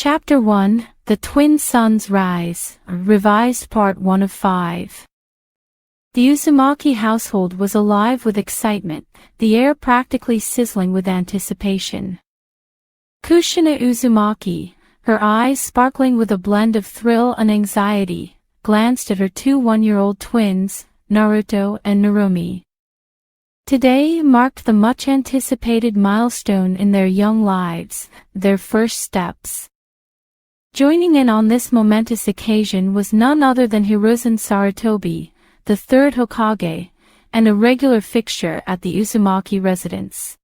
Chapter 1, The Twin Suns Rise, revised part 1 of 5. The Uzumaki household was alive with excitement, the air practically sizzling with anticipation. Kushina Uzumaki, her eyes sparkling with a blend of thrill and anxiety, glanced at her two one-year-old twins, Naruto and Narumi. Today marked the much-anticipated milestone in their young lives, their first steps. Joining in on this momentous occasion was none other than Hiruzen Sarutobi, the Third Hokage, and a regular fixture at the Uzumaki residence.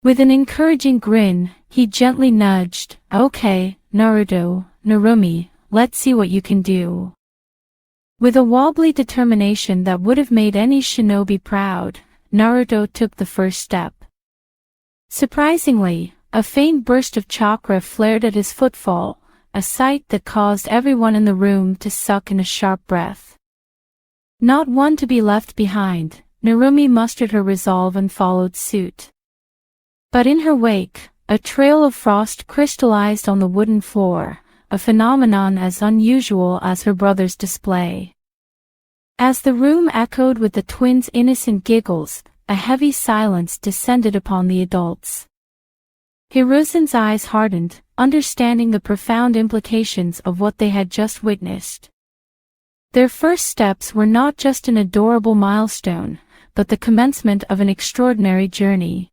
With an encouraging grin, he gently nudged, "Okay, Naruto, Narumi, let's see what you can do." With a wobbly determination that would have made any shinobi proud, Naruto took the first step. Surprisingly, a faint burst of chakra flared at his footfall, a sight that caused everyone in the room to suck in a sharp breath. Not one to be left behind, Narumi mustered her resolve and followed suit. But in her wake, a trail of frost crystallized on the wooden floor, a phenomenon as unusual as her brother's display. As the room echoed with the twins' innocent giggles, a heavy silence descended upon the adults. Hiruzen's eyes hardened, understanding the profound implications of what they had just witnessed. Their first steps were not just an adorable milestone, but the commencement of an extraordinary journey.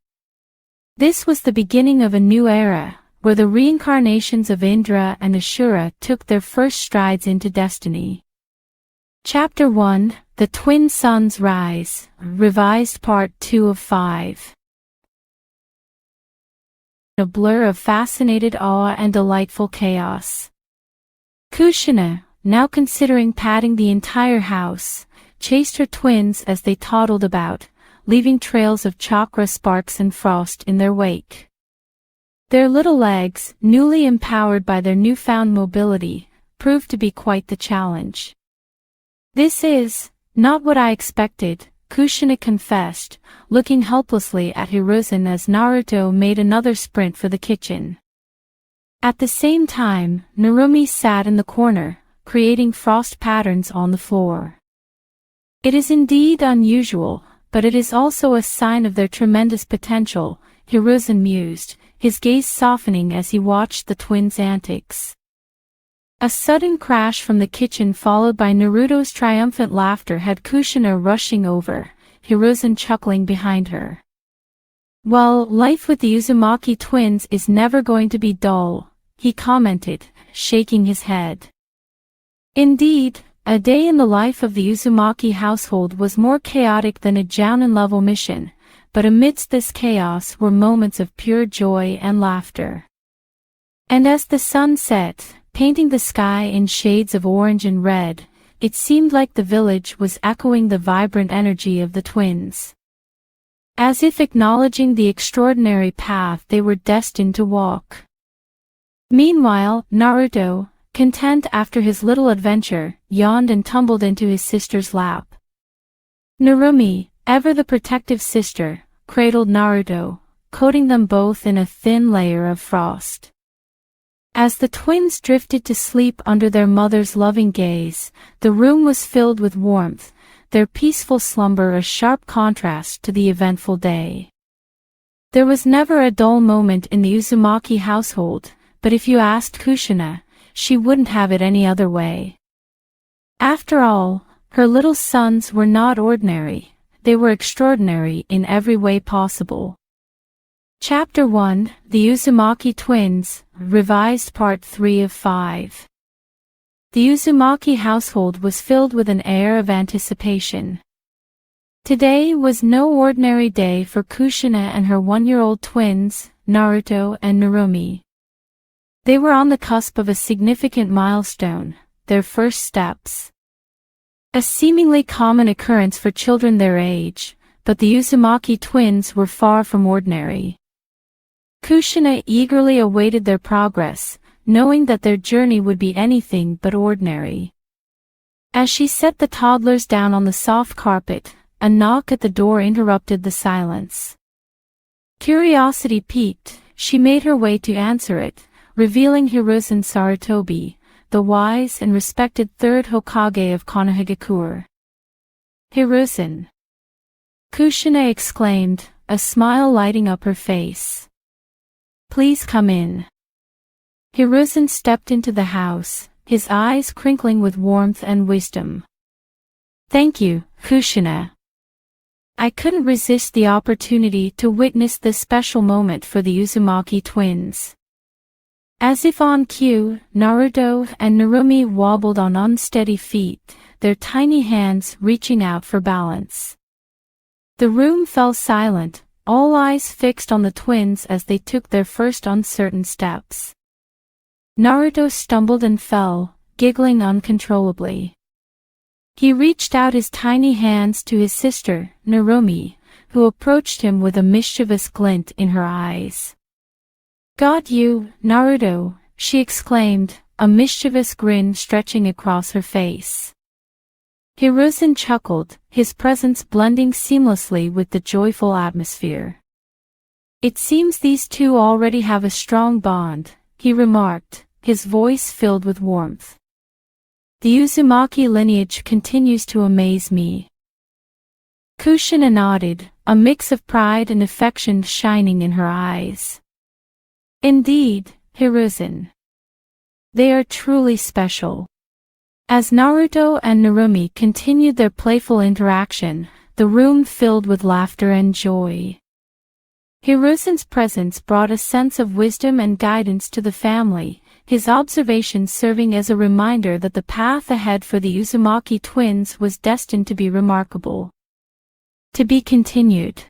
This was the beginning of a new era, where the reincarnations of Indra and Ashura took their first strides into destiny. Chapter 1, The Twin Suns Rise, revised part 2 of 5. A blur of fascinated awe and delightful chaos. Kushina, now considering patting the entire house, chased her twins as they toddled about, leaving trails of chakra sparks and frost in their wake. Their little legs, newly empowered by their newfound mobility, proved to be quite the challenge. "This is not what I expected," Kushina confessed, looking helplessly at Hiruzen as Naruto made another sprint for the kitchen. At the same time, Narumi sat in the corner, creating frost patterns on the floor. "It is indeed unusual, but it is also a sign of their tremendous potential," Hiruzen mused, his gaze softening as he watched the twins' antics. A sudden crash from the kitchen followed by Naruto's triumphant laughter had Kushina rushing over, Hiruzen chuckling behind her. "Well, life with the Uzumaki twins is never going to be dull," he commented, shaking his head. Indeed, a day in the life of the Uzumaki household was more chaotic than a Jounin-level mission, but amidst this chaos were moments of pure joy and laughter. And as the sun set, painting the sky in shades of orange and red, it seemed like the village was echoing the vibrant energy of the twins. As if acknowledging the extraordinary path they were destined to walk. Meanwhile, Naruto, content after his little adventure, yawned and tumbled into his sister's lap. Narumi, ever the protective sister, cradled Naruto, coating them both in a thin layer of frost. As the twins drifted to sleep under their mother's loving gaze, the room was filled with warmth, their peaceful slumber a sharp contrast to the eventful day. There was never a dull moment in the Uzumaki household, but if you asked Kushina, she wouldn't have it any other way. After all, her little sons were not ordinary, they were extraordinary in every way possible. Chapter 1, The Uzumaki Twins, revised part 3 of 5. The Uzumaki household was filled with an air of anticipation. Today was no ordinary day for Kushina and her one-year-old twins, Naruto and Narumi. They were on the cusp of a significant milestone, their first steps. A seemingly common occurrence for children their age, but the Uzumaki twins were far from ordinary. Kushina eagerly awaited their progress, knowing that their journey would be anything but ordinary. As she set the toddlers down on the soft carpet, a knock at the door interrupted the silence. Curiosity piqued, she made her way to answer it, revealing Hiruzen Sarutobi, the wise and respected third Hokage of Konoha. Hiruzen! Kushina exclaimed, a smile lighting up her face. Please come in. Hiruzen stepped into the house, his eyes crinkling with warmth and wisdom. Thank you, Kushina. I couldn't resist the opportunity to witness this special moment for the Uzumaki twins. As if on cue, Naruto and Narumi wobbled on unsteady feet, their tiny hands reaching out for balance. The room fell silent, all eyes fixed on the twins as they took their first uncertain steps. Naruto stumbled and fell, giggling uncontrollably. He reached out his tiny hands to his sister, Narumi, who approached him with a mischievous glint in her eyes. Got you, Naruto, she exclaimed, a mischievous grin stretching across her face. Hiruzen chuckled, his presence blending seamlessly with the joyful atmosphere. It seems these two already have a strong bond, he remarked, his voice filled with warmth. The Uzumaki lineage continues to amaze me. Kushina nodded, a mix of pride and affection shining in her eyes. Indeed, Hiruzen. They are truly special. As Naruto and Narumi continued their playful interaction, the room filled with laughter and joy. Hiruzen's presence brought a sense of wisdom and guidance to the family, his observations serving as a reminder that the path ahead for the Uzumaki twins was destined to be remarkable. To be continued.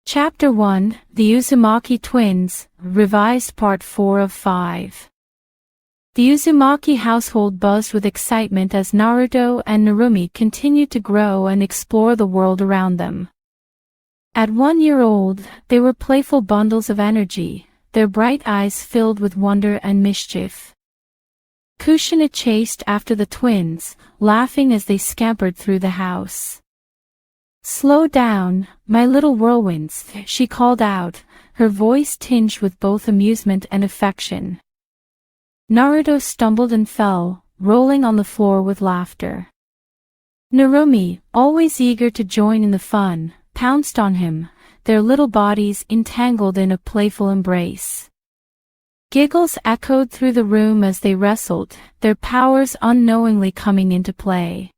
Chapter 1, The Uzumaki Twins, Revised Part 4 of 5. The Uzumaki household buzzed with excitement as Naruto and Narumi continued to grow and explore the world around them. At 1 year old, they were playful bundles of energy, their bright eyes filled with wonder and mischief. Kushina chased after the twins, laughing as they scampered through the house. Slow down, my little whirlwinds, she called out, her voice tinged with both amusement and affection. Naruto stumbled and fell, rolling on the floor with laughter. Narumi, always eager to join in the fun, pounced on him, their little bodies entangled in a playful embrace. Giggles echoed through the room as they wrestled, their powers unknowingly coming into play.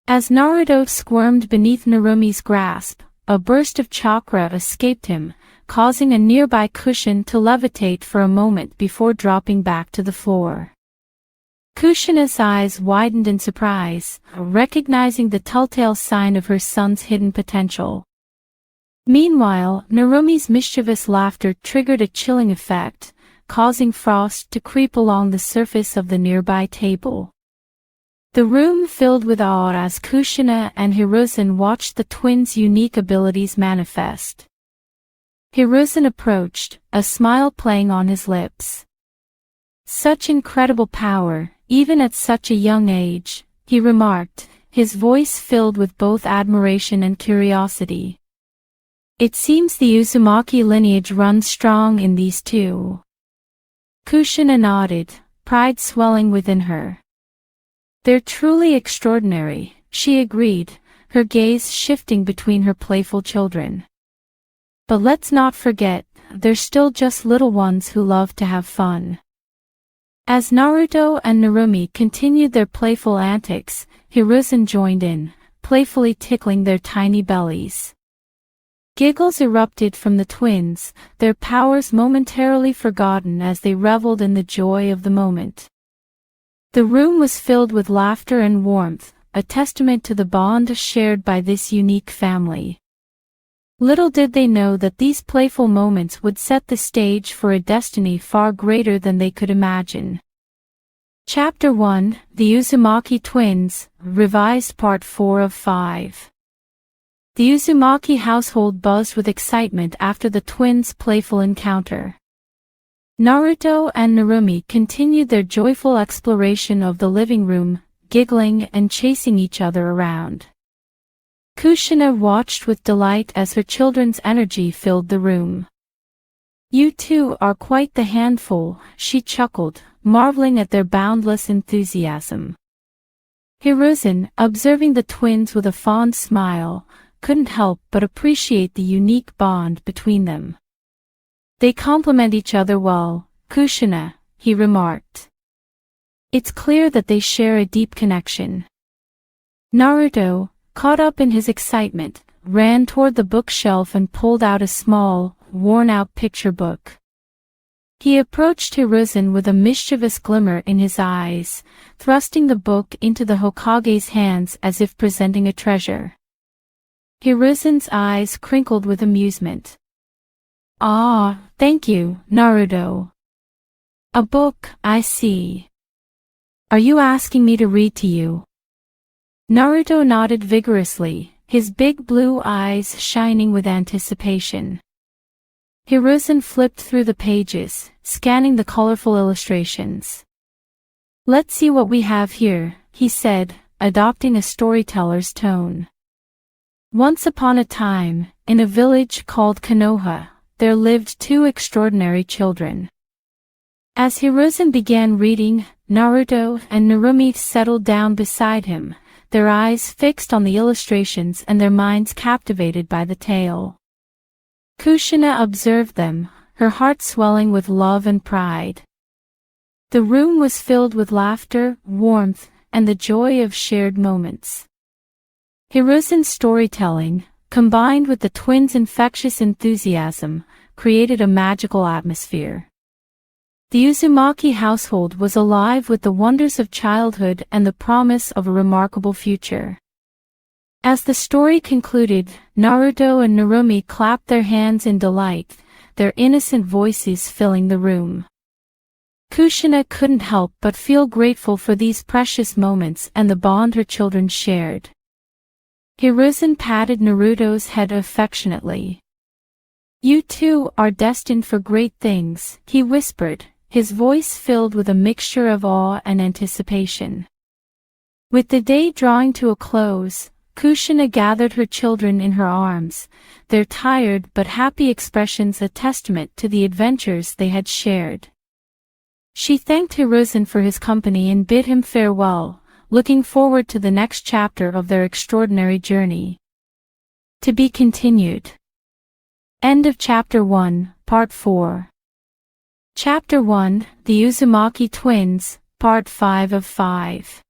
As Naruto squirmed beneath Narumi's grasp, a burst of chakra escaped him, causing a nearby cushion to levitate for a moment before dropping back to the floor. Kushina's eyes widened in surprise, recognizing the telltale sign of her son's hidden potential. Meanwhile, Narumi's mischievous laughter triggered a chilling effect, causing frost to creep along the surface of the nearby table. The room filled with awe as Kushina and Hiruzen watched the twins' unique abilities manifest. Hiruzen approached, a smile playing on his lips. Such incredible power, even at such a young age, he remarked, his voice filled with both admiration and curiosity. It seems the Uzumaki lineage runs strong in these two. Kushina nodded, pride swelling within her. They're truly extraordinary, she agreed, her gaze shifting between her playful children. But let's not forget, they're still just little ones who love to have fun. As Naruto and Narumi continued their playful antics, Hiruzen joined in, playfully tickling their tiny bellies. Giggles erupted from the twins, their powers momentarily forgotten as they reveled in the joy of the moment. The room was filled with laughter and warmth, a testament to the bond shared by this unique family. Little did they know that these playful moments would set the stage for a destiny far greater than they could imagine. Chapter 1, The Uzumaki Twins, Revised Part 4 of 5. The Uzumaki household buzzed with excitement after the twins' playful encounter. Naruto and Narumi continued their joyful exploration of the living room, giggling and chasing each other around. Kushina watched with delight as her children's energy filled the room. You two are quite the handful, she chuckled, marveling at their boundless enthusiasm. Hiruzen, observing the twins with a fond smile, couldn't help but appreciate the unique bond between them. They complement each other well, Kushina, he remarked. It's clear that they share a deep connection. Naruto, caught up in his excitement, ran toward the bookshelf and pulled out a small, worn-out picture book. He approached Hiruzen with a mischievous glimmer in his eyes, thrusting the book into the Hokage's hands as if presenting a treasure. Hiruzen's eyes crinkled with amusement. "Ah, thank you, Naruto. A book, I see. Are you asking me to read to you?" Naruto nodded vigorously, his big blue eyes shining with anticipation. Hiruzen flipped through the pages, scanning the colorful illustrations. "Let's see what we have here," he said, adopting a storyteller's tone. Once upon a time, in a village called Konoha, there lived two extraordinary children. As Hiruzen began reading, Naruto and Narumi settled down beside him, their eyes fixed on the illustrations and their minds captivated by the tale. Kushina observed them, her heart swelling with love and pride. The room was filled with laughter, warmth, and the joy of shared moments. Hiruzen's storytelling, combined with the twins' infectious enthusiasm, created a magical atmosphere. The Uzumaki household was alive with the wonders of childhood and the promise of a remarkable future. As the story concluded, Naruto and Narumi clapped their hands in delight, their innocent voices filling the room. Kushina couldn't help but feel grateful for these precious moments and the bond her children shared. Hiruzen patted Naruto's head affectionately. "You two are destined for great things," he whispered, his voice filled with a mixture of awe and anticipation. With the day drawing to a close, Kushina gathered her children in her arms, their tired but happy expressions a testament to the adventures they had shared. She thanked Hiruzen for his company and bid him farewell, looking forward to the next chapter of their extraordinary journey. To be continued. End of Chapter 1, Part 4. Chapter 1, The Uzumaki Twins, Part 5 of 5.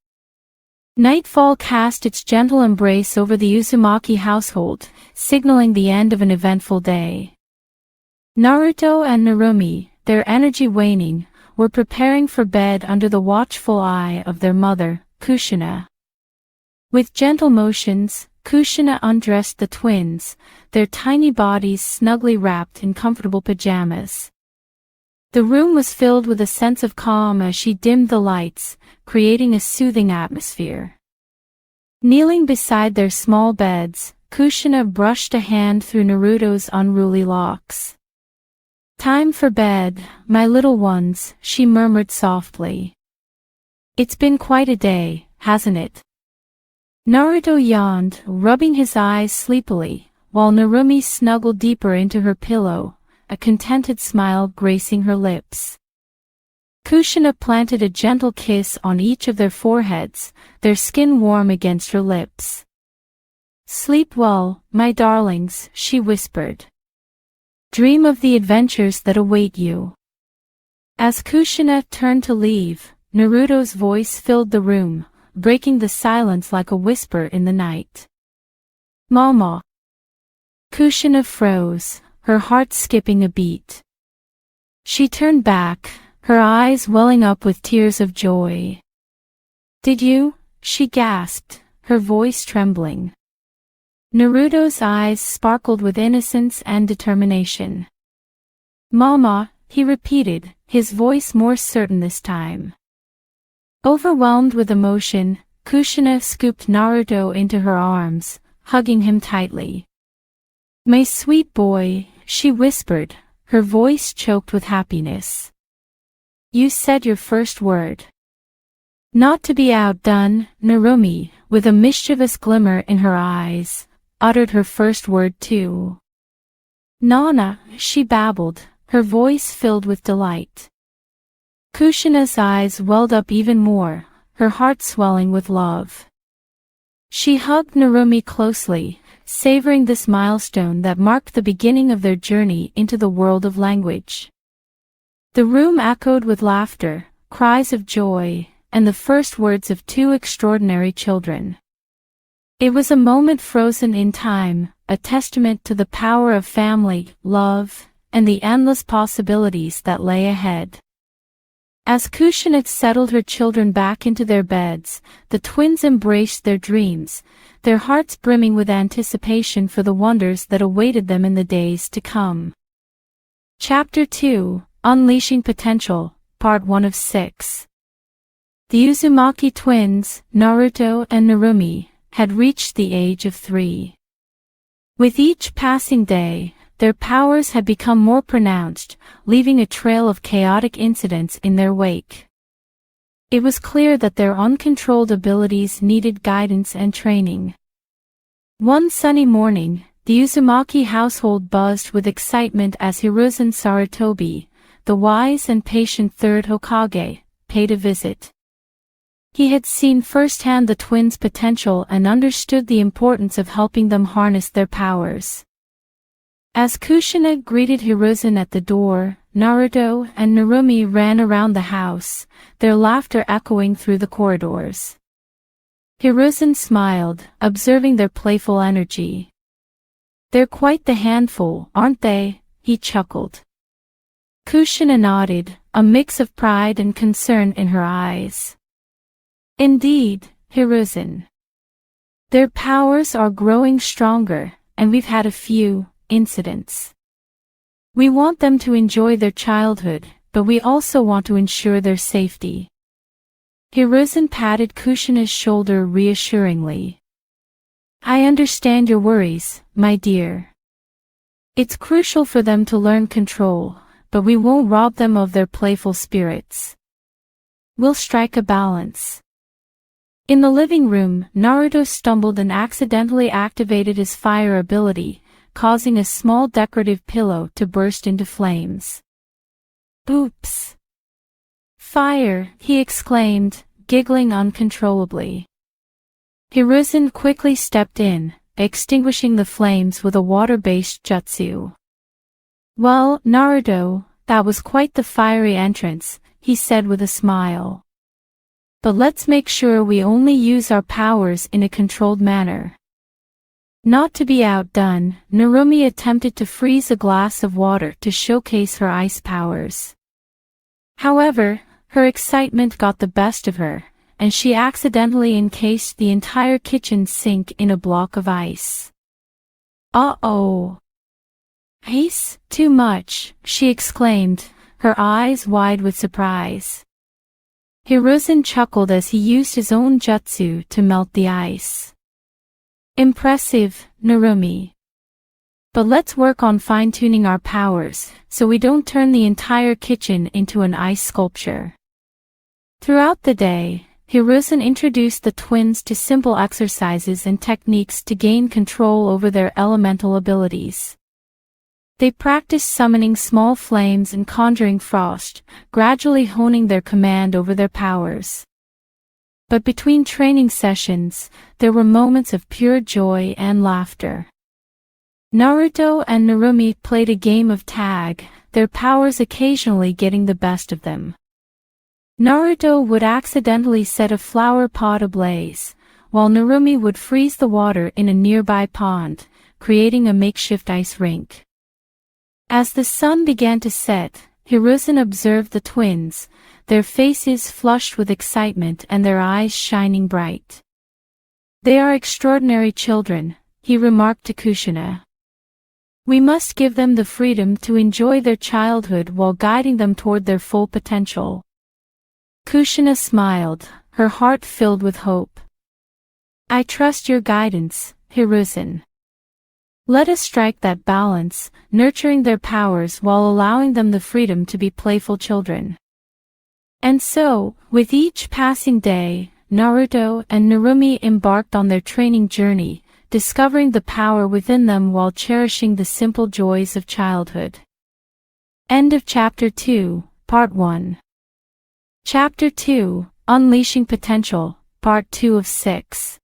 Nightfall cast its gentle embrace over the Uzumaki household, signaling the end of an eventful day. Naruto and Narumi, their energy waning, were preparing for bed under the watchful eye of their mother, Kushina. With gentle motions, Kushina undressed the twins, their tiny bodies snugly wrapped in comfortable pajamas. The room was filled with a sense of calm as she dimmed the lights, creating a soothing atmosphere. Kneeling beside their small beds, Kushina brushed a hand through Naruto's unruly locks. "Time for bed, my little ones," she murmured softly. "It's been quite a day, hasn't it?" Naruto yawned, rubbing his eyes sleepily, while Narumi snuggled deeper into her pillow, a contented smile gracing her lips. Kushina planted a gentle kiss on each of their foreheads, their skin warm against her lips. "Sleep well, my darlings," she whispered. "Dream of the adventures that await you." As Kushina turned to leave, Naruto's voice filled the room, breaking the silence like a whisper in the night. "Mama." Kushina froze, her heart skipping a beat. She turned back, her eyes welling up with tears of joy. "Did you?" she gasped, her voice trembling. Naruto's eyes sparkled with innocence and determination. "Mama," he repeated, his voice more certain this time. Overwhelmed with emotion, Kushina scooped Naruto into her arms, hugging him tightly. "My sweet boy," she whispered, her voice choked with happiness. "You said your first word." Not to be outdone, Narumi, with a mischievous glimmer in her eyes, uttered her first word too. "Nana," she babbled, her voice filled with delight. Kushina's eyes welled up even more, her heart swelling with love. She hugged Narumi closely, savoring this milestone that marked the beginning of their journey into the world of language. The room echoed with laughter, cries of joy, and the first words of two extraordinary children. It was a moment frozen in time, a testament to the power of family, love, and the endless possibilities that lay ahead. As Kushina settled her children back into their beds, the twins embraced their dreams, their hearts brimming with anticipation for the wonders that awaited them in the days to come. Chapter 2, Unleashing Potential, Part 1 of 6. The Uzumaki twins, Naruto and Narumi, had reached the age of 3. With each passing day, their powers had become more pronounced, leaving a trail of chaotic incidents in their wake. It was clear that their uncontrolled abilities needed guidance and training. One sunny morning, the Uzumaki household buzzed with excitement as Hiruzen Sarutobi, the wise and patient Third Hokage, paid a visit. He had seen firsthand the twins' potential and understood the importance of helping them harness their powers. As Kushina greeted Hiruzen at the door, Naruto and Narumi ran around the house, their laughter echoing through the corridors. Hiruzen smiled, observing their playful energy. "They're quite the handful, aren't they?" he chuckled. Kushina nodded, a mix of pride and concern in her eyes. "Indeed, Hiruzen. Their powers are growing stronger, and we've had a few incidents. We want them to enjoy their childhood, but we also want to ensure their safety." Hiruzen patted Kushina's shoulder reassuringly. "I understand your worries, my dear. It's crucial for them to learn control, but we won't rob them of their playful spirits. We'll strike a balance." In the living room, Naruto stumbled and accidentally activated his fire ability, causing a small decorative pillow to burst into flames. "Oops! Fire!" he exclaimed, giggling uncontrollably. Hiruzen quickly stepped in, extinguishing the flames with a water-based jutsu. "Well, Naruto, that was quite the fiery entrance," he said with a smile. "But let's make sure we only use our powers in a controlled manner." Not to be outdone, Narumi attempted to freeze a glass of water to showcase her ice powers. However, her excitement got the best of her, and she accidentally encased the entire kitchen sink in a block of ice. "Uh-oh! Ice? Too much," she exclaimed, her eyes wide with surprise. Hiruzen chuckled as he used his own jutsu to melt the ice. "Impressive, Narumi. But let's work on fine-tuning our powers, so we don't turn the entire kitchen into an ice sculpture." Throughout the day, Hiruzen introduced the twins to simple exercises and techniques to gain control over their elemental abilities. They practiced summoning small flames and conjuring frost, gradually honing their command over their powers. But between training sessions, there were moments of pure joy and laughter. Naruto and Narumi played a game of tag, their powers occasionally getting the best of them. Naruto would accidentally set a flower pot ablaze, while Narumi would freeze the water in a nearby pond, creating a makeshift ice rink. As the sun began to set, Hiruzen observed the twins, their faces flushed with excitement and their eyes shining bright. "They are extraordinary children," he remarked to Kushina. "We must give them the freedom to enjoy their childhood while guiding them toward their full potential." Kushina smiled, her heart filled with hope. "I trust your guidance, Hiruzen. Let us strike that balance, nurturing their powers while allowing them the freedom to be playful children." And so, with each passing day, Naruto and Narumi embarked on their training journey, discovering the power within them while cherishing the simple joys of childhood. End of Chapter 2, Part 1. Chapter 2, Unleashing Potential, Part 2 of 6.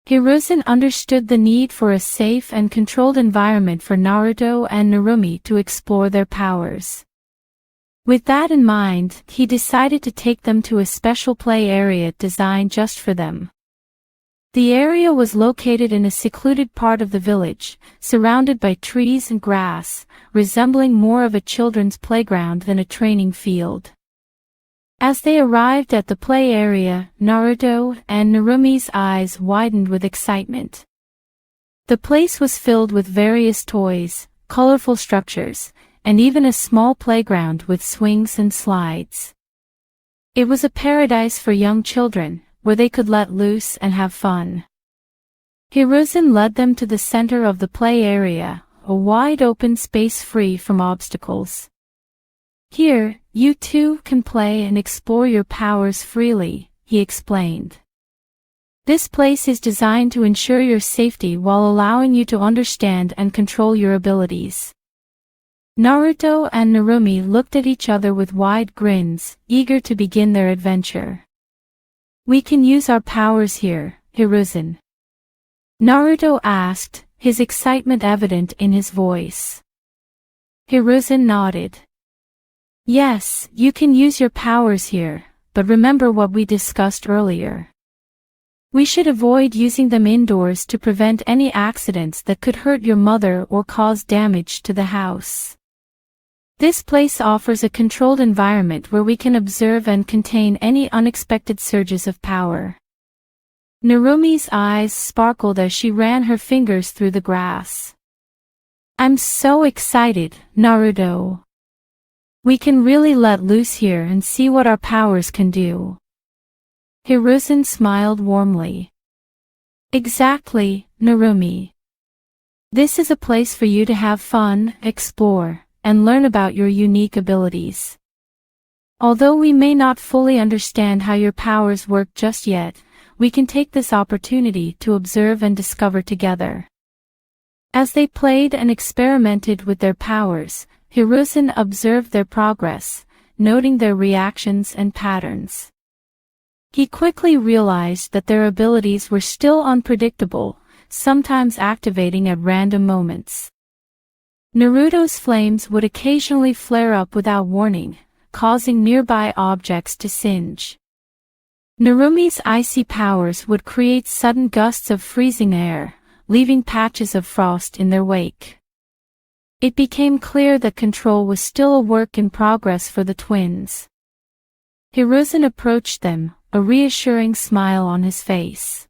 Hiruzen understood the need for a safe and controlled environment for Naruto and Narumi to explore their powers. With that in mind, he decided to take them to a special play area designed just for them. The area was located in a secluded part of the village, surrounded by trees and grass, resembling more of a children's playground than a training field. As they arrived at the play area, Naruto and Narumi's eyes widened with excitement. The place was filled with various toys, colorful structures, and even a small playground with swings and slides. It was a paradise for young children, where they could let loose and have fun. Hiruzen led them to the center of the play area, a wide open space free from obstacles. Here, you too can play and explore your powers freely, he explained. This place is designed to ensure your safety while allowing you to understand and control your abilities. Naruto and Narumi looked at each other with wide grins, eager to begin their adventure. We can use our powers here, Hiruzen? Naruto asked, his excitement evident in his voice. Hiruzen nodded. Yes, you can use your powers here, but remember what we discussed earlier. We should avoid using them indoors to prevent any accidents that could hurt your mother or cause damage to the house. This place offers a controlled environment where we can observe and contain any unexpected surges of power. Narumi's eyes sparkled as she ran her fingers through the grass. I'm so excited, Naruto. We can really let loose here and see what our powers can do. Hiruzen smiled warmly. Exactly, Narumi. This is a place for you to have fun, explore, and learn about your unique abilities. Although we may not fully understand how your powers work just yet, we can take this opportunity to observe and discover together. As they played and experimented with their powers, Hiruzen observed their progress, noting their reactions and patterns. He quickly realized that their abilities were still unpredictable, sometimes activating at random moments. Naruto's flames would occasionally flare up without warning, causing nearby objects to singe. Narumi's icy powers would create sudden gusts of freezing air, leaving patches of frost in their wake. It became clear that control was still a work in progress for the twins. Hiruzen approached them, a reassuring smile on his face.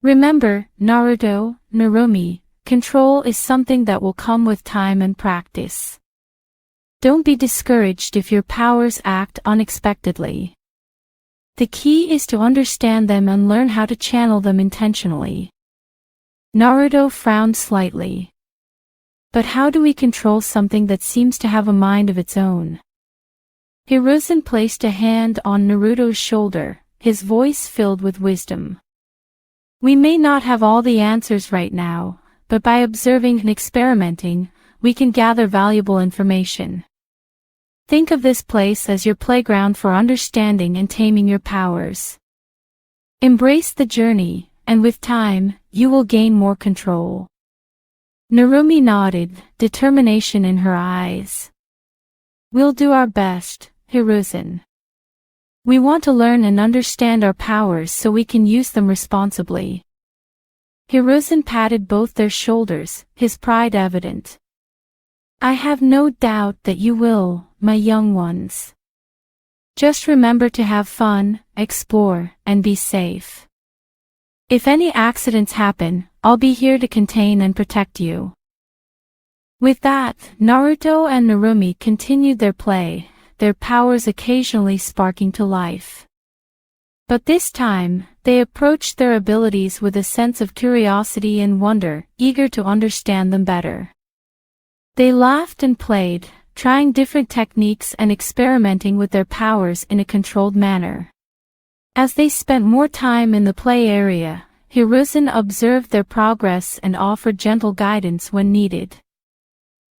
Remember, Naruto, Narumi, control is something that will come with time and practice. Don't be discouraged if your powers act unexpectedly. The key is to understand them and learn how to channel them intentionally. Naruto frowned slightly. But how do we control something that seems to have a mind of its own? Hiruzen placed a hand on Naruto's shoulder, his voice filled with wisdom. We may not have all the answers right now, but by observing and experimenting, we can gather valuable information. Think of this place as your playground for understanding and taming your powers. Embrace the journey, and with time, you will gain more control. Narumi nodded, determination in her eyes. We'll do our best, Hiruzen. We want to learn and understand our powers so we can use them responsibly. Hiruzen patted both their shoulders, his pride evident. I have no doubt that you will, my young ones. Just remember to have fun, explore, and be safe. If any accidents happen, I'll be here to contain and protect you. With that, Naruto and Narumi continued their play, their powers occasionally sparking to life. But this time, they approached their abilities with a sense of curiosity and wonder, eager to understand them better. They laughed and played, trying different techniques and experimenting with their powers in a controlled manner. As they spent more time in the play area, Hiruzen observed their progress and offered gentle guidance when needed.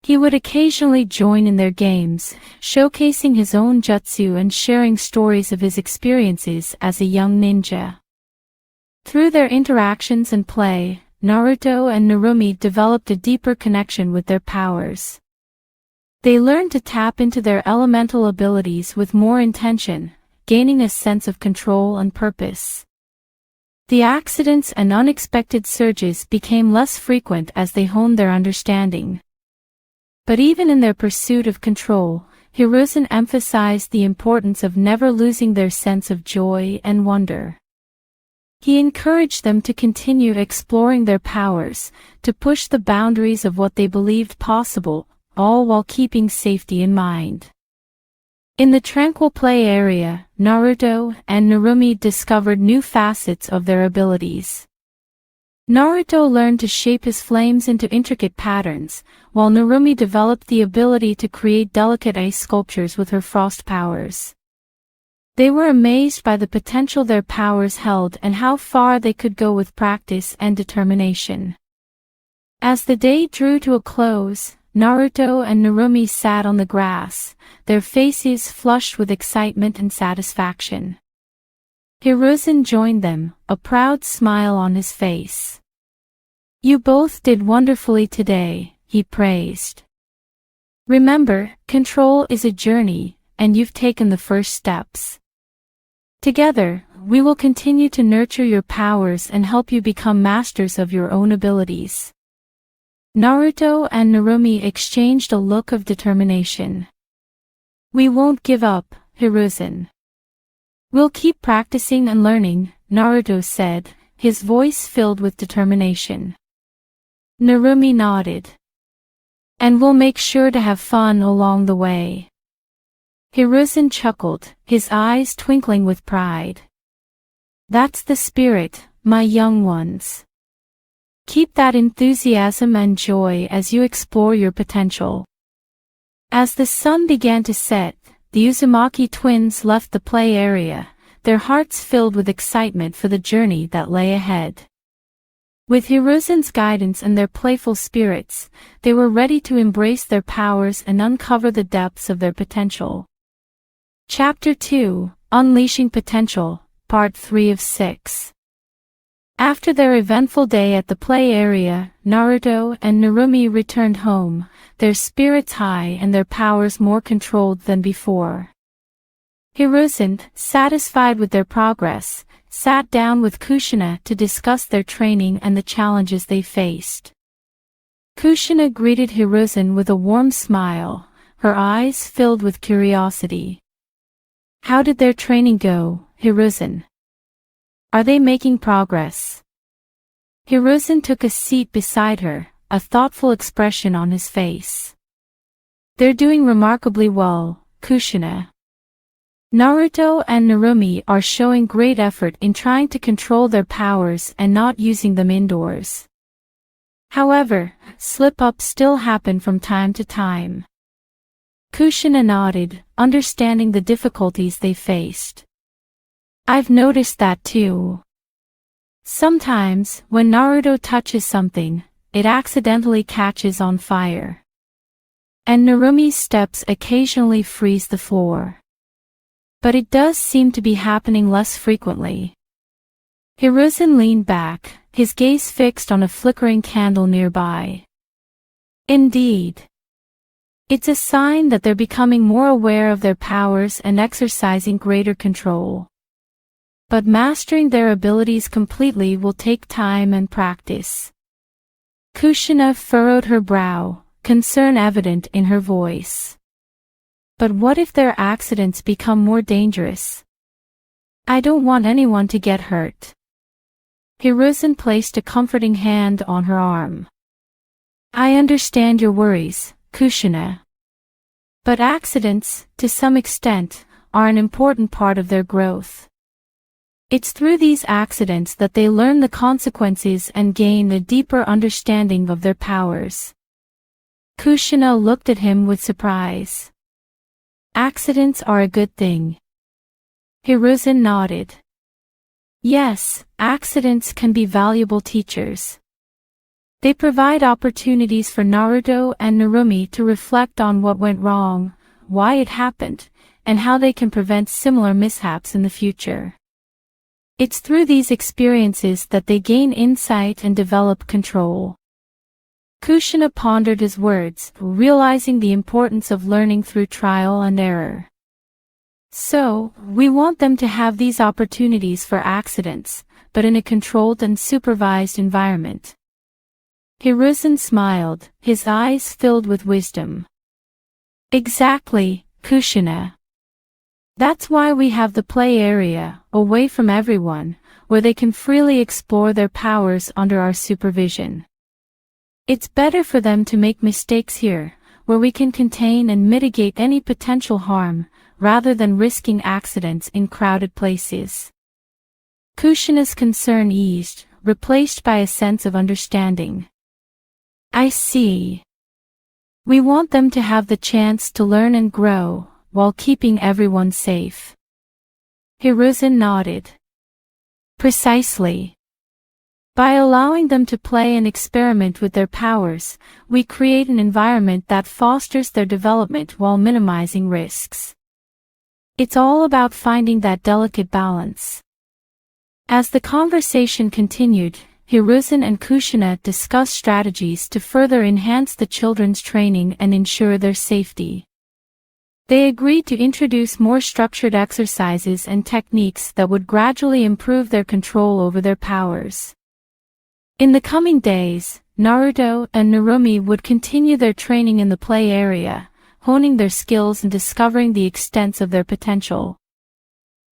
He would occasionally join in their games, showcasing his own jutsu and sharing stories of his experiences as a young ninja. Through their interactions and play, Naruto and Narumi developed a deeper connection with their powers. They learned to tap into their elemental abilities with more intention, gaining a sense of control and purpose. The accidents and unexpected surges became less frequent as they honed their understanding. But even in their pursuit of control, Hiruzen emphasized the importance of never losing their sense of joy and wonder. He encouraged them to continue exploring their powers, to push the boundaries of what they believed possible, all while keeping safety in mind. In the tranquil play area, Naruto and Narumi discovered new facets of their abilities. Naruto learned to shape his flames into intricate patterns, while Narumi developed the ability to create delicate ice sculptures with her frost powers. They were amazed by the potential their powers held and how far they could go with practice and determination. As the day drew to a close, Naruto and Narumi sat on the grass, their faces flushed with excitement and satisfaction. Hiruzen joined them, a proud smile on his face. "You both did wonderfully today," he praised. "Remember, control is a journey, and you've taken the first steps. Together, we will continue to nurture your powers and help you become masters of your own abilities." Naruto and Narumi exchanged a look of determination. "We won't give up, Hiruzen. We'll keep practicing and learning," Naruto said, his voice filled with determination. Narumi nodded. "And we'll make sure to have fun along the way." Hiruzen chuckled, his eyes twinkling with pride. "That's the spirit, my young ones. Keep that enthusiasm and joy as you explore your potential." As the sun began to set, the Uzumaki twins left the play area, their hearts filled with excitement for the journey that lay ahead. With Hiruzen's guidance and their playful spirits, they were ready to embrace their powers and uncover the depths of their potential. Chapter 2, Unleashing Potential, Part 3 of 6. After their eventful day at the play area, Naruto and Narumi returned home, their spirits high and their powers more controlled than before. Hiruzen, satisfied with their progress, sat down with Kushina to discuss their training and the challenges they faced. Kushina greeted Hiruzen with a warm smile, her eyes filled with curiosity. "How did their training go, Hiruzen? Are they making progress?" Hiruzen took a seat beside her, a thoughtful expression on his face. "They're doing remarkably well, Kushina. Naruto and Narumi are showing great effort in trying to control their powers and not using them indoors. However, slip-ups still happen from time to time." Kushina nodded, understanding the difficulties they faced. "I've noticed that too. Sometimes, when Naruto touches something, it accidentally catches on fire. And Narumi's steps occasionally freeze the floor. But it does seem to be happening less frequently." Hiruzen leaned back, his gaze fixed on a flickering candle nearby. "Indeed. It's a sign that they're becoming more aware of their powers and exercising greater control. But mastering their abilities completely will take time and practice." Kushina furrowed her brow, concern evident in her voice. "But what if their accidents become more dangerous? I don't want anyone to get hurt." Hiruzen placed a comforting hand on her arm. "I understand your worries, Kushina. But accidents, to some extent, are an important part of their growth. It's through these accidents that they learn the consequences and gain a deeper understanding of their powers." Kushina looked at him with surprise. "Accidents are a good thing." Hiruzen nodded. "Yes, accidents can be valuable teachers. They provide opportunities for Naruto and Narumi to reflect on what went wrong, why it happened, and how they can prevent similar mishaps in the future. It's through these experiences that they gain insight and develop control. Kushina pondered his words, realizing the importance of learning through trial and error. So, we want them to have these opportunities for accidents, but in a controlled and supervised environment. Hiruzen smiled, his eyes filled with wisdom. Exactly, Kushina. That's why we have the play area, away from everyone, where they can freely explore their powers under our supervision. It's better for them to make mistakes here, where we can contain and mitigate any potential harm, rather than risking accidents in crowded places. Kushina's concern eased, replaced by a sense of understanding. I see. We want them to have the chance to learn and grow, while keeping everyone safe. Hiruzen nodded. Precisely. By allowing them to play and experiment with their powers, we create an environment that fosters their development while minimizing risks. It's all about finding that delicate balance. As the conversation continued, Hiruzen and Kushina discussed strategies to further enhance the children's training and ensure their safety. They agreed to introduce more structured exercises and techniques that would gradually improve their control over their powers. In the coming days, Naruto and Narumi would continue their training in the play area, honing their skills and discovering the extents of their potential.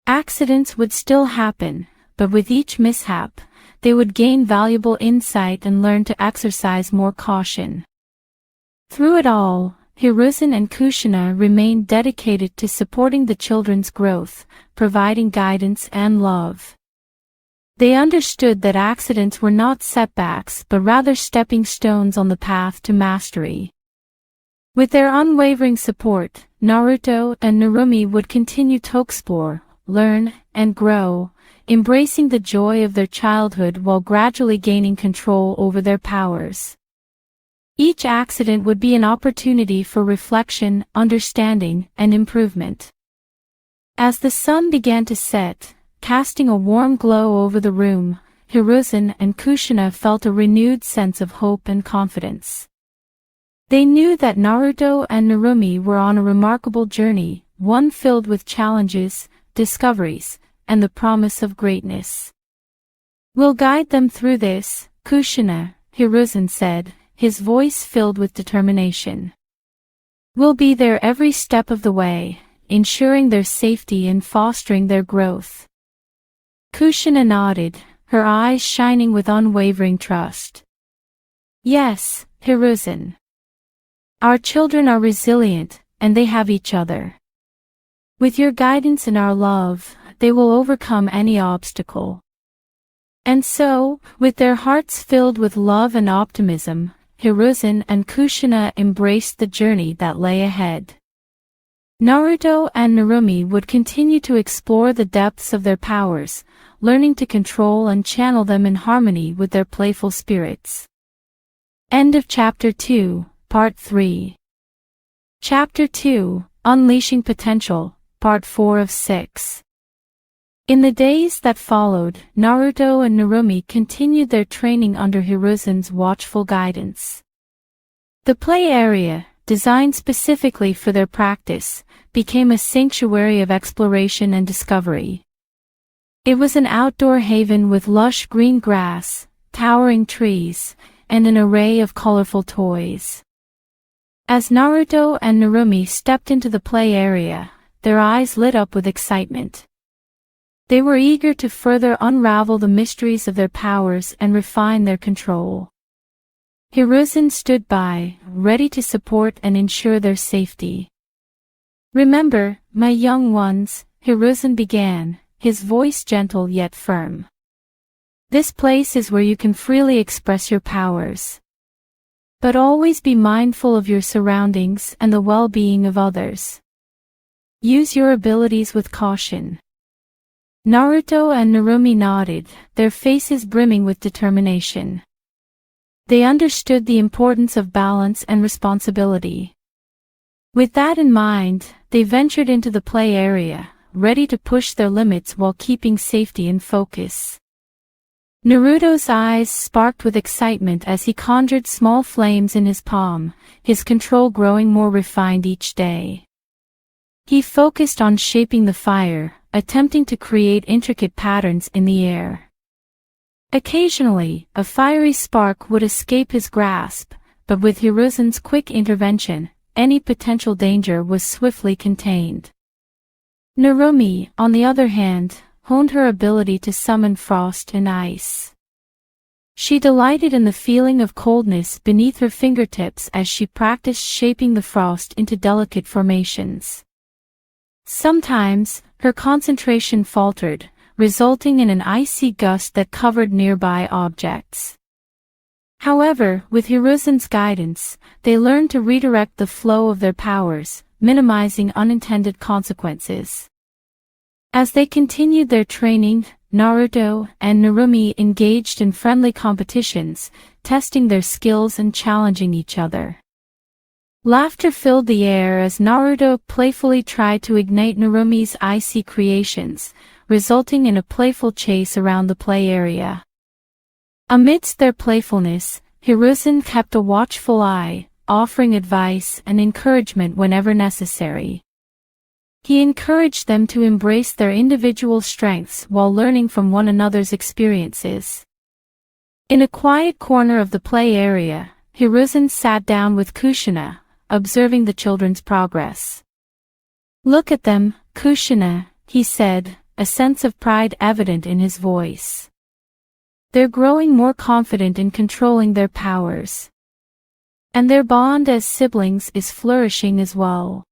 Accidents would still happen, but with each mishap, they would gain valuable insight and learn to exercise more caution. Through it all, Hiruzen and Kushina remained dedicated to supporting the children's growth, providing guidance and love. They understood that accidents were not setbacks but rather stepping stones on the path to mastery. With their unwavering support, Naruto and Narumi would continue to explore, learn, and grow, embracing the joy of their childhood while gradually gaining control over their powers. Each accident would be an opportunity for reflection, understanding, and improvement. As the sun began to set, casting a warm glow over the room, Hiruzen and Kushina felt a renewed sense of hope and confidence. They knew that Naruto and Narumi were on a remarkable journey, one filled with challenges, discoveries, and the promise of greatness. We'll guide them through this, Kushina, Hiruzen said, his voice filled with determination. We'll be there every step of the way, ensuring their safety and fostering their growth. Kushina nodded, her eyes shining with unwavering trust. Yes, Hiruzen. Our children are resilient, and they have each other. With your guidance and our love, they will overcome any obstacle. And so, with their hearts filled with love and optimism, Hiruzen and Kushina embraced the journey that lay ahead. Naruto and Narumi would continue to explore the depths of their powers, learning to control and channel them in harmony with their playful spirits. End of Chapter 2, Part 3. Chapter 2, Unleashing Potential, Part 4 of 6. In the days that followed, Naruto and Narumi continued their training under Hiruzen's watchful guidance. The play area, designed specifically for their practice, became a sanctuary of exploration and discovery. It was an outdoor haven with lush green grass, towering trees, and an array of colorful toys. As Naruto and Narumi stepped into the play area, their eyes lit up with excitement. They were eager to further unravel the mysteries of their powers and refine their control. Hiruzen stood by, ready to support and ensure their safety. Remember, my young ones, Hiruzen began, his voice gentle yet firm. This place is where you can freely express your powers. But always be mindful of your surroundings and the well-being of others. Use your abilities with caution. Naruto and Narumi nodded, their faces brimming with determination. They understood the importance of balance and responsibility. With that in mind, they ventured into the play area, ready to push their limits while keeping safety in focus. Naruto's eyes sparked with excitement as he conjured small flames in his palm, his control growing more refined each day. He focused on shaping the fire, attempting to create intricate patterns in the air. Occasionally, a fiery spark would escape his grasp, but with Hiruzen's quick intervention, any potential danger was swiftly contained. Narumi, on the other hand, honed her ability to summon frost and ice. She delighted in the feeling of coldness beneath her fingertips as she practiced shaping the frost into delicate formations. Sometimes, her concentration faltered, resulting in an icy gust that covered nearby objects. However, with Hiruzen's guidance, they learned to redirect the flow of their powers, minimizing unintended consequences. As they continued their training, Naruto and Narumi engaged in friendly competitions, testing their skills and challenging each other. Laughter filled the air as Naruto playfully tried to ignite Narumi's icy creations, resulting in a playful chase around the play area. Amidst their playfulness, Hiruzen kept a watchful eye, offering advice and encouragement whenever necessary. He encouraged them to embrace their individual strengths while learning from one another's experiences. In a quiet corner of the play area, Hiruzen sat down with Kushina, observing the children's progress. "Look at them, Kushina," he said, a sense of pride evident in his voice. "They're growing more confident in controlling their powers. And their bond as siblings is flourishing as well."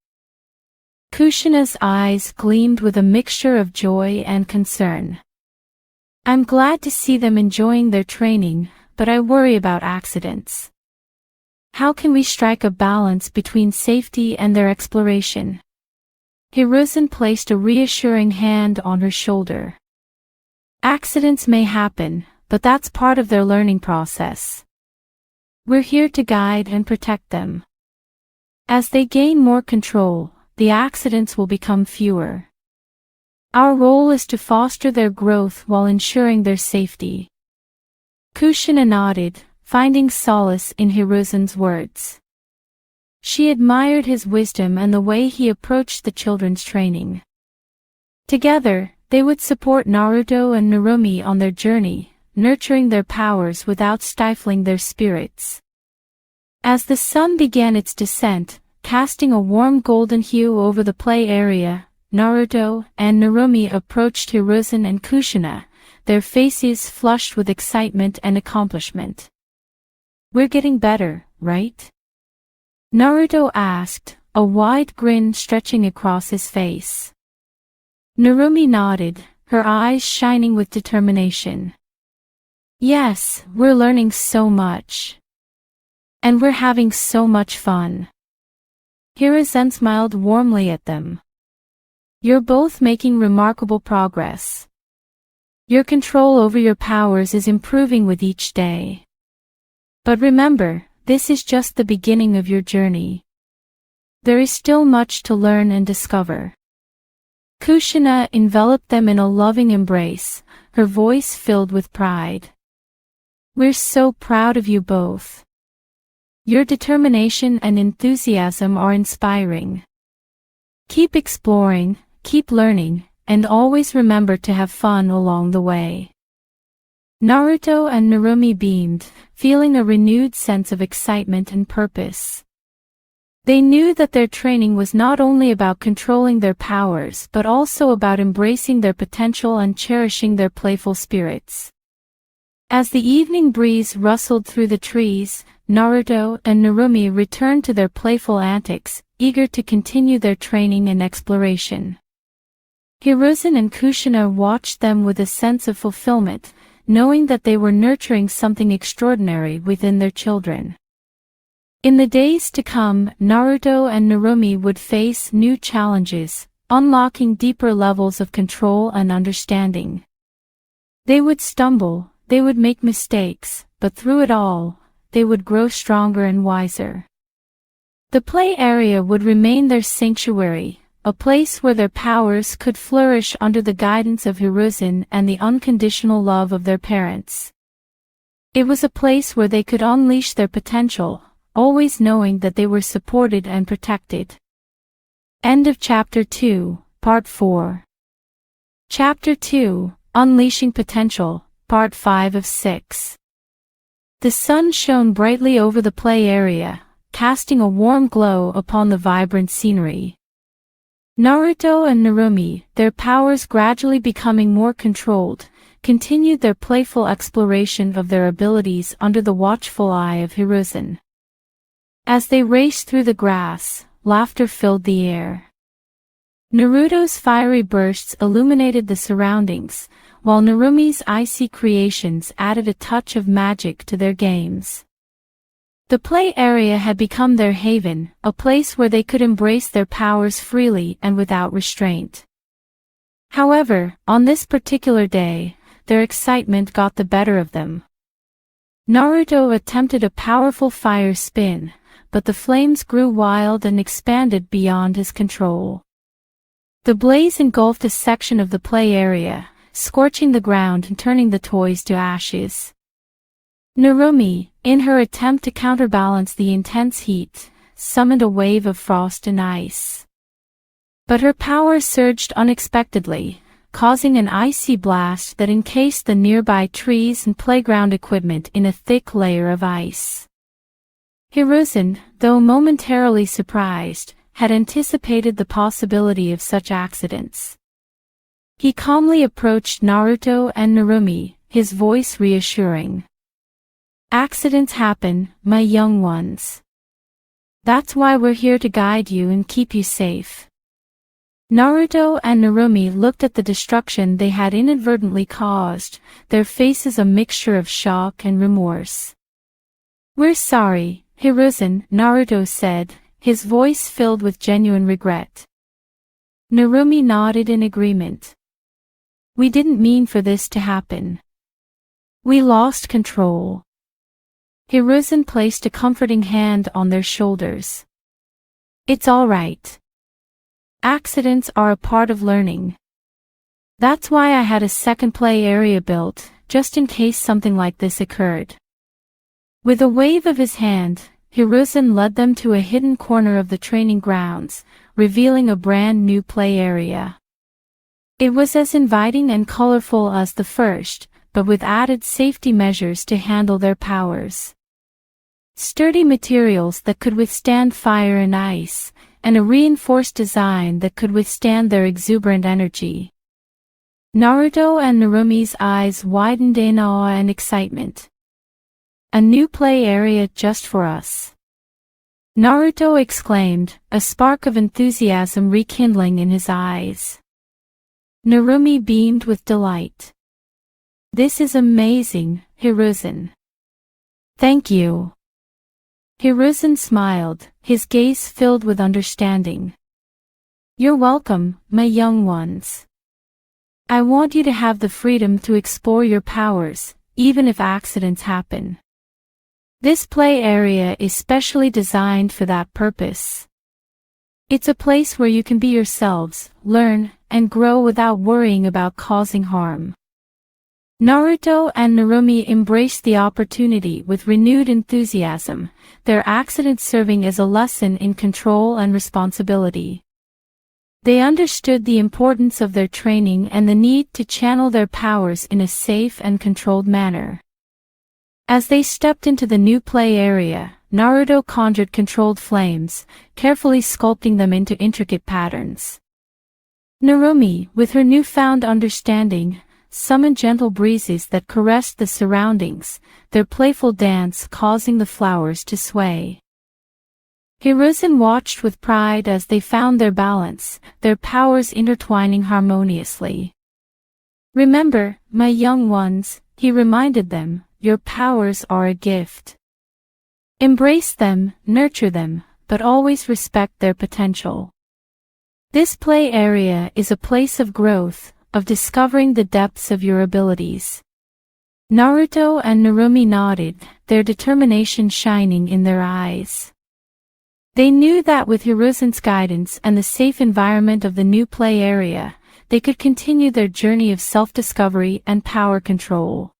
Kushina's eyes gleamed with a mixture of joy and concern. "I'm glad to see them enjoying their training, but I worry about accidents. How can we strike a balance between safety and their exploration?" Hiruzen placed a reassuring hand on her shoulder. "Accidents may happen, but that's part of their learning process. We're here to guide and protect them. As they gain more control, the accidents will become fewer. Our role is to foster their growth while ensuring their safety." Kushina nodded, finding solace in Hiruzen's words. She admired his wisdom and the way he approached the children's training. Together, they would support Naruto and Narumi on their journey, nurturing their powers without stifling their spirits. As the sun began its descent, casting a warm golden hue over the play area, Naruto and Narumi approached Hiruzen and Kushina, their faces flushed with excitement and accomplishment. "We're getting better, right?" Naruto asked, a wide grin stretching across his face. Narumi nodded, her eyes shining with determination. "Yes, we're learning so much. And we're having so much fun." Hiruzen smiled warmly at them. "You're both making remarkable progress. Your control over your powers is improving with each day. But remember, this is just the beginning of your journey. There is still much to learn and discover." Kushina enveloped them in a loving embrace, her voice filled with pride. "We're so proud of you both. Your determination and enthusiasm are inspiring. Keep exploring, keep learning, and always remember to have fun along the way." Naruto and Narumi beamed, feeling a renewed sense of excitement and purpose. They knew that their training was not only about controlling their powers but also about embracing their potential and cherishing their playful spirits. As the evening breeze rustled through the trees, Naruto and Narumi returned to their playful antics, eager to continue their training and exploration. Hiruzen and Kushina watched them with a sense of fulfillment, knowing that they were nurturing something extraordinary within their children. In the days to come, Naruto and Narumi would face new challenges, unlocking deeper levels of control and understanding. They would stumble, they would make mistakes, but through it all, they would grow stronger and wiser. The play area would remain their sanctuary, a place where their powers could flourish under the guidance of Hiruzen and the unconditional love of their parents. It was a place where they could unleash their potential, always knowing that they were supported and protected. End of Chapter 2, Part 4. Chapter 2, Unleashing Potential, Part 5 of 6. The sun shone brightly over the play area, casting a warm glow upon the vibrant scenery. Naruto and Narumi, their powers gradually becoming more controlled, continued their playful exploration of their abilities under the watchful eye of Hiruzen. As they raced through the grass, laughter filled the air. Naruto's fiery bursts illuminated the surroundings, while Narumi's icy creations added a touch of magic to their games. The play area had become their haven, a place where they could embrace their powers freely and without restraint. However, on this particular day, their excitement got the better of them. Naruto attempted a powerful fire spin, but the flames grew wild and expanded beyond his control. The blaze engulfed a section of the play area, scorching the ground and turning the toys to ashes. Narumi, in her attempt to counterbalance the intense heat, summoned a wave of frost and ice. But her power surged unexpectedly, causing an icy blast that encased the nearby trees and playground equipment in a thick layer of ice. Hiruzen, though momentarily surprised, had anticipated the possibility of such accidents. He calmly approached Naruto and Narumi, his voice reassuring. "Accidents happen, my young ones. That's why we're here to guide you and keep you safe." Naruto and Narumi looked at the destruction they had inadvertently caused, their faces a mixture of shock and remorse. "We're sorry, Hiruzen," Naruto said, his voice filled with genuine regret. Narumi nodded in agreement. "We didn't mean for this to happen. We lost control." Hiruzen placed a comforting hand on their shoulders. "It's all right. Accidents are a part of learning. That's why I had a second play area built, just in case something like this occurred." With a wave of his hand, Hiruzen led them to a hidden corner of the training grounds, revealing a brand new play area. It was as inviting and colorful as the first, but with added safety measures to handle their powers. Sturdy materials that could withstand fire and ice, and a reinforced design that could withstand their exuberant energy. Naruto and Narumi's eyes widened in awe and excitement. "A new play area just for us," Naruto exclaimed, a spark of enthusiasm rekindling in his eyes. Narumi beamed with delight. "This is amazing, Hiruzen." "Thank you." Hiruzen smiled, his gaze filled with understanding. "You're welcome, my young ones. I want you to have the freedom to explore your powers, even if accidents happen. This play area is specially designed for that purpose. It's a place where you can be yourselves, learn, and grow without worrying about causing harm." Naruto and Narumi embraced the opportunity with renewed enthusiasm, their accidents serving as a lesson in control and responsibility. They understood the importance of their training and the need to channel their powers in a safe and controlled manner. As they stepped into the new play area, Naruto conjured controlled flames, carefully sculpting them into intricate patterns. Narumi, with her newfound understanding, summoned gentle breezes that caressed the surroundings, their playful dance causing the flowers to sway. Hiruzen watched with pride as they found their balance, their powers intertwining harmoniously. "Remember, my young ones," he reminded them, "your powers are a gift. Embrace them, nurture them, but always respect their potential. This play area is a place of growth, of discovering the depths of your abilities. Naruto and Narumi nodded, their determination shining in their eyes. They knew that with Hiruzen's guidance and the safe environment of the new play area, they could continue their journey of self-discovery and power control.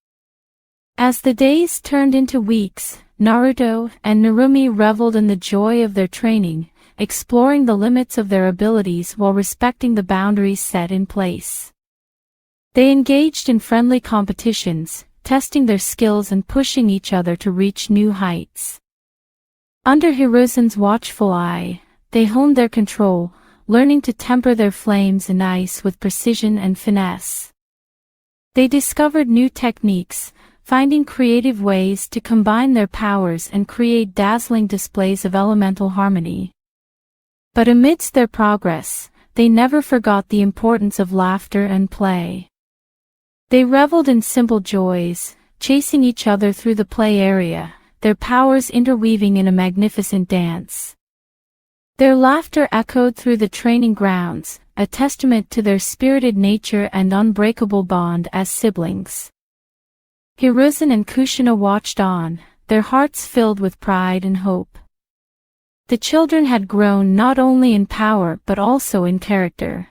As the days turned into weeks, Naruto and Narumi reveled in the joy of their training, exploring the limits of their abilities while respecting the boundaries set in place. They engaged in friendly competitions, testing their skills and pushing each other to reach new heights. Under Hiruzen's watchful eye, they honed their control, learning to temper their flames and ice with precision and finesse. They discovered new techniques, finding creative ways to combine their powers and create dazzling displays of elemental harmony. But amidst their progress, they never forgot the importance of laughter and play. They reveled in simple joys, chasing each other through the play area, their powers interweaving in a magnificent dance. Their laughter echoed through the training grounds, a testament to their spirited nature and unbreakable bond as siblings. Hiruzen and Kushina watched on, their hearts filled with pride and hope. The children had grown not only in power but also in character.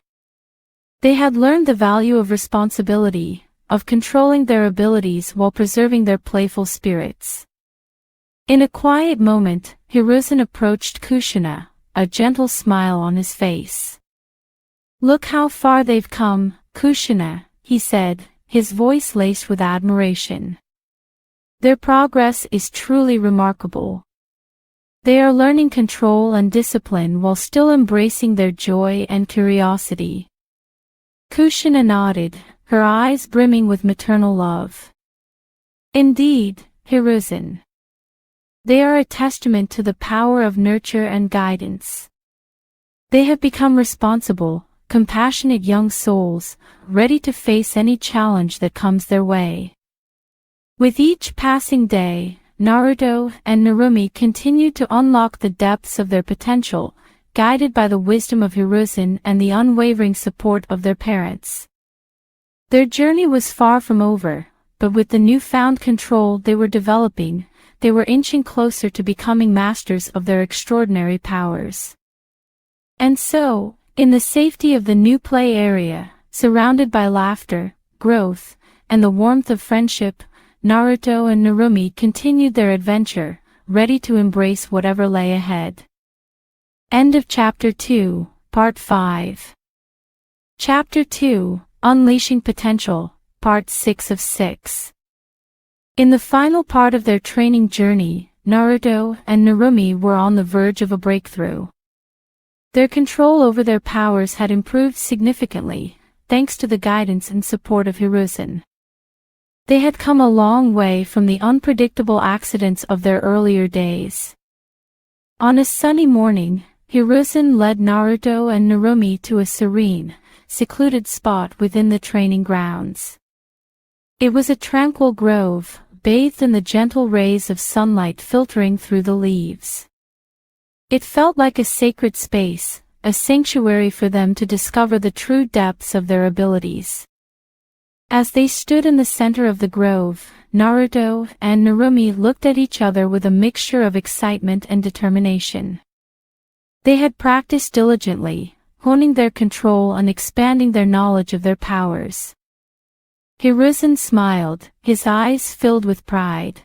They had learned the value of responsibility, of controlling their abilities while preserving their playful spirits. In a quiet moment, Hiruzen approached Kushina, a gentle smile on his face. "Look how far they've come, Kushina," he said, his voice laced with admiration. "Their progress is truly remarkable. They are learning control and discipline while still embracing their joy and curiosity." Kushina nodded, her eyes brimming with maternal love. "Indeed, Hiruzen. They are a testament to the power of nurture and guidance. They have become responsible, compassionate young souls, ready to face any challenge that comes their way." With each passing day, Naruto and Narumi continued to unlock the depths of their potential, guided by the wisdom of Hiruzen and the unwavering support of their parents. Their journey was far from over, but with the newfound control they were developing, they were inching closer to becoming masters of their extraordinary powers. And so, in the safety of the new play area, surrounded by laughter, growth, and the warmth of friendship, Naruto and Narumi continued their adventure, ready to embrace whatever lay ahead. End of Chapter 2, Part 5. Chapter 2, Unleashing Potential, Part 6 of 6. In the final part of their training journey, Naruto and Narumi were on the verge of a breakthrough. Their control over their powers had improved significantly, thanks to the guidance and support of Hiruzen. They had come a long way from the unpredictable accidents of their earlier days. On a sunny morning, Hiruzen led Naruto and Narumi to a serene, secluded spot within the training grounds. It was a tranquil grove, bathed in the gentle rays of sunlight filtering through the leaves. It felt like a sacred space, a sanctuary for them to discover the true depths of their abilities. As they stood in the center of the grove, Naruto and Narumi looked at each other with a mixture of excitement and determination. They had practiced diligently, honing their control and expanding their knowledge of their powers. Hiruzen smiled, his eyes filled with pride.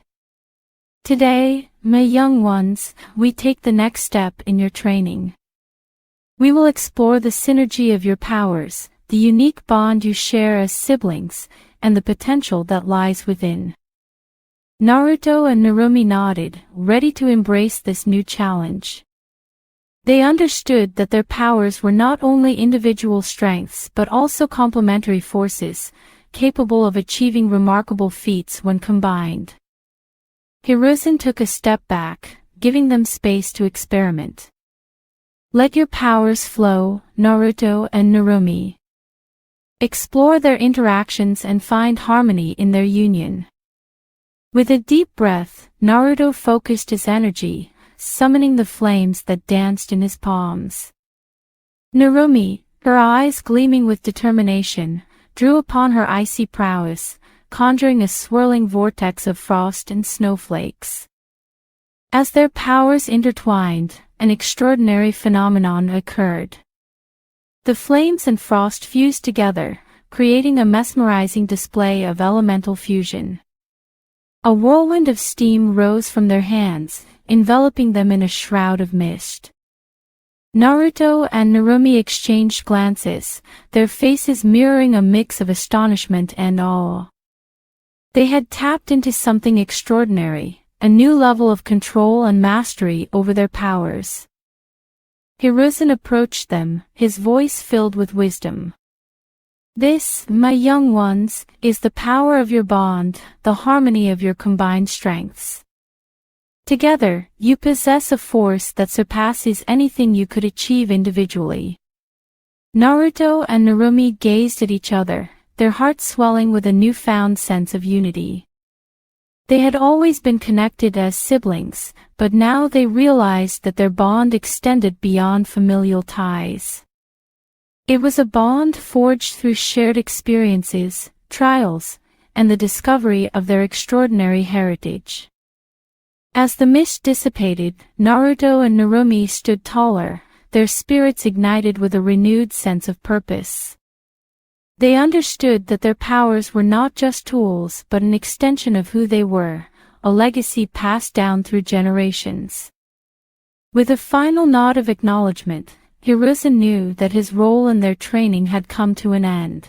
"Today, my young ones, we take the next step in your training. We will explore the synergy of your powers, the unique bond you share as siblings, and the potential that lies within." Naruto and Narumi nodded, ready to embrace this new challenge. They understood that their powers were not only individual strengths but also complementary forces, capable of achieving remarkable feats when combined. Hiruzen took a step back, giving them space to experiment. "Let your powers flow, Naruto and Narumi. Explore their interactions and find harmony in their union." With a deep breath, Naruto focused his energy, summoning the flames that danced in his palms. Narumi, her eyes gleaming with determination, drew upon her icy prowess, conjuring a swirling vortex of frost and snowflakes. As their powers intertwined, an extraordinary phenomenon occurred. The flames and frost fused together, creating a mesmerizing display of elemental fusion. A whirlwind of steam rose from their hands, enveloping them in a shroud of mist. Naruto and Narumi exchanged glances, their faces mirroring a mix of astonishment and awe. They had tapped into something extraordinary, a new level of control and mastery over their powers. Hiruzen approached them, his voice filled with wisdom. "This, my young ones, is the power of your bond, the harmony of your combined strengths. Together, you possess a force that surpasses anything you could achieve individually." Naruto and Narumi gazed at each other, their hearts swelling with a newfound sense of unity. They had always been connected as siblings, but now they realized that their bond extended beyond familial ties. It was a bond forged through shared experiences, trials, and the discovery of their extraordinary heritage. As the mist dissipated, Naruto and Narumi stood taller, their spirits ignited with a renewed sense of purpose. They understood that their powers were not just tools but an extension of who they were, a legacy passed down through generations. With a final nod of acknowledgement, Hiruzen knew that his role in their training had come to an end.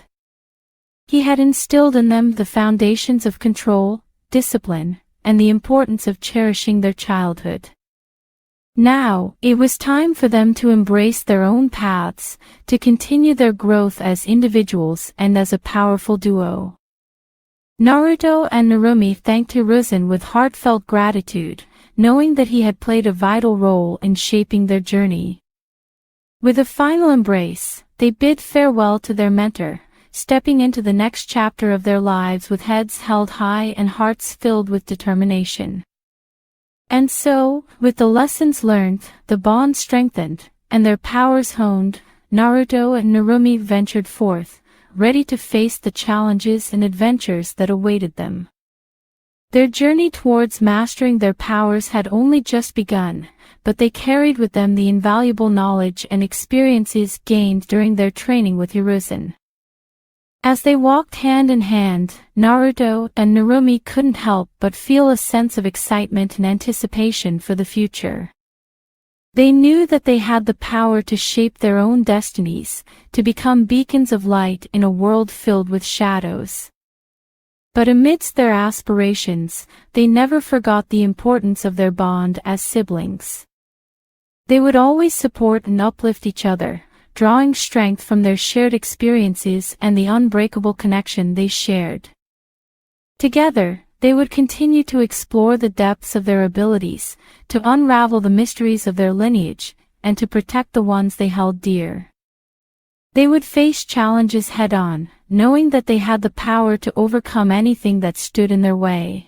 He had instilled in them the foundations of control, discipline, and the importance of cherishing their childhood. Now, it was time for them to embrace their own paths, to continue their growth as individuals and as a powerful duo. Naruto and Narumi thanked Hiruzen with heartfelt gratitude, knowing that he had played a vital role in shaping their journey. With a final embrace, they bid farewell to their mentor, stepping into the next chapter of their lives with heads held high and hearts filled with determination. And so, with the lessons learned, the bond strengthened, and their powers honed, Naruto and Narumi ventured forth, ready to face the challenges and adventures that awaited them. Their journey towards mastering their powers had only just begun, but they carried with them the invaluable knowledge and experiences gained during their training with Hiruzen. As they walked hand in hand, Naruto and Narumi couldn't help but feel a sense of excitement and anticipation for the future. They knew that they had the power to shape their own destinies, to become beacons of light in a world filled with shadows. But amidst their aspirations, they never forgot the importance of their bond as siblings. They would always support and uplift each other, drawing strength from their shared experiences and the unbreakable connection they shared. Together, they would continue to explore the depths of their abilities, to unravel the mysteries of their lineage, and to protect the ones they held dear. They would face challenges head-on, knowing that they had the power to overcome anything that stood in their way.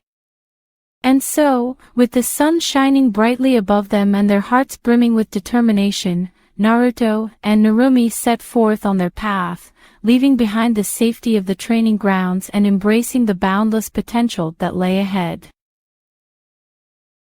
And so, with the sun shining brightly above them and their hearts brimming with determination, Naruto and Narumi set forth on their path, leaving behind the safety of the training grounds and embracing the boundless potential that lay ahead.